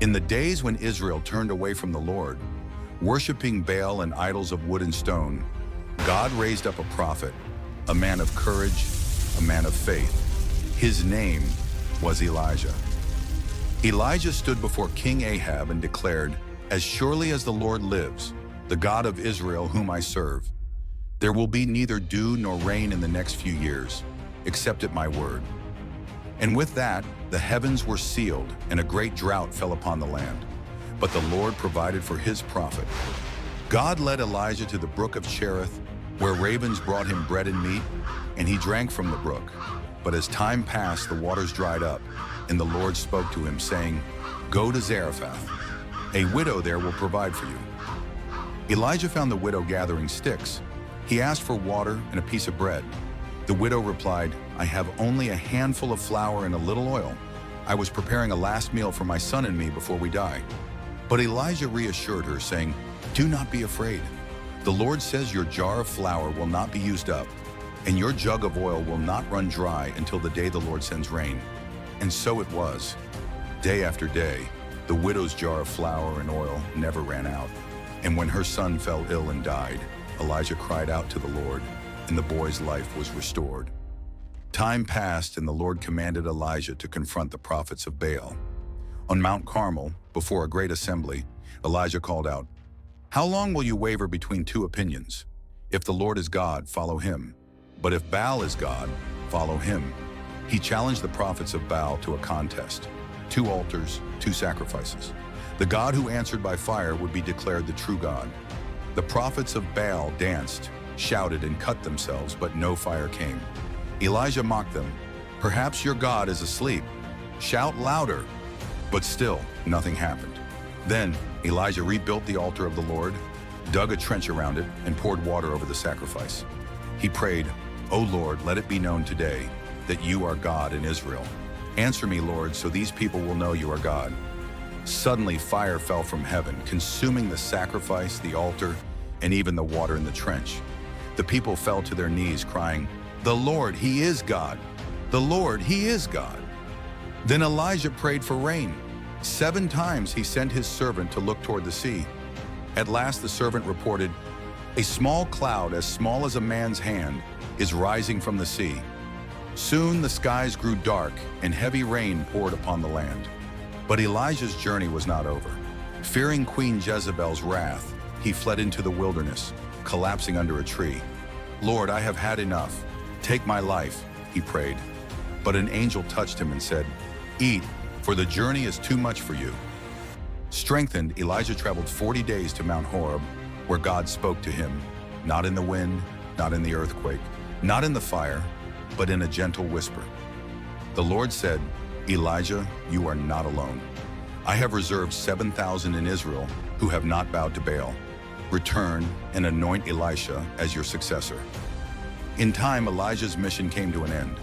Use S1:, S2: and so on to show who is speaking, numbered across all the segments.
S1: In the days when Israel turned away from the Lord, worshiping Baal and idols of wood and stone, God raised up a prophet, a man of courage, a man of faith. His name was Elijah. Elijah stood before King Ahab and declared, "As surely as the Lord lives, the God of Israel whom I serve, there will be neither dew nor rain in the next few years, except at my word." And with that, the heavens were sealed and a great drought fell upon the land. But the Lord provided for his prophet. God led Elijah to the Brook of Cherith, where ravens brought him bread and meat, and he drank from the brook. But as time passed, the waters dried up, and the Lord spoke to him, saying, "Go to Zarephath. A widow there will provide for you." Elijah found the widow gathering sticks. He asked for water and a piece of bread. The widow replied, "I have only a handful of flour and a little oil. I was preparing a last meal for my son and me before we die." But Elijah reassured her, saying, "Do not be afraid. The Lord says your jar of flour will not be used up, and your jug of oil will not run dry until the day the Lord sends rain." And so it was. Day after day, the widow's jar of flour and oil never ran out. And when her son fell ill and died, Elijah cried out to the Lord, and the boy's life was restored. Time passed, and the Lord commanded Elijah to confront the prophets of Baal. On Mount Carmel, before a great assembly, Elijah called out, "How long will you waver between two opinions? If the Lord is God, follow him. But if Baal is God, follow him." He challenged the prophets of Baal to a contest. 2 altars, 2 sacrifices. The God who answered by fire would be declared the true God. The prophets of Baal danced, shouted, and cut themselves, but no fire came. Elijah mocked them. "Perhaps your God is asleep. Shout louder." But still, nothing happened. Then Elijah rebuilt the altar of the Lord, dug a trench around it, and poured water over the sacrifice. He prayed, "O Lord, let it be known today that you are God in Israel. Answer me, Lord, so these people will know you are God." Suddenly fire fell from heaven, consuming the sacrifice, the altar, and even the water in the trench. The people fell to their knees, crying, "The Lord, he is God! The Lord, he is God!" Then Elijah prayed for rain. 7 times he sent his servant to look toward the sea. At last the servant reported, "A small cloud as small as a man's hand is rising from the sea." Soon the skies grew dark and heavy rain poured upon the land. But Elijah's journey was not over. Fearing Queen Jezebel's wrath, he fled into the wilderness, collapsing under a tree. "Lord, I have had enough. Take my life," he prayed. But an angel touched him and said, "Eat, for the journey is too much for you." Strengthened, Elijah traveled 40 days to Mount Horeb, where God spoke to him, not in the wind, not in the earthquake, not in the fire, but in a gentle whisper. The Lord said, "Elijah, you are not alone. I have reserved 7,000 in Israel who have not bowed to Baal. Return and anoint Elisha as your successor." In time, Elijah's mission came to an end.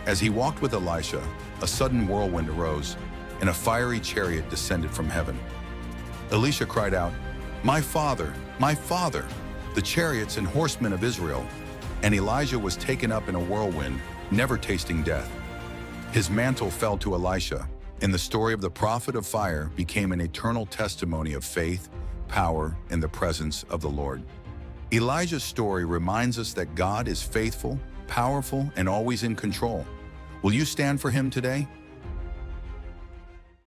S1: As he walked with Elisha, a sudden whirlwind arose, and a fiery chariot descended from heaven. Elisha cried out, my father, the chariots and horsemen of Israel!" And Elijah was taken up in a whirlwind, never tasting death. His mantle fell to Elisha, and the story of the prophet of fire became an eternal testimony of faith, power, and the presence of the Lord. Elijah's story reminds us that God is faithful, powerful, and always in control. Will you stand for him today?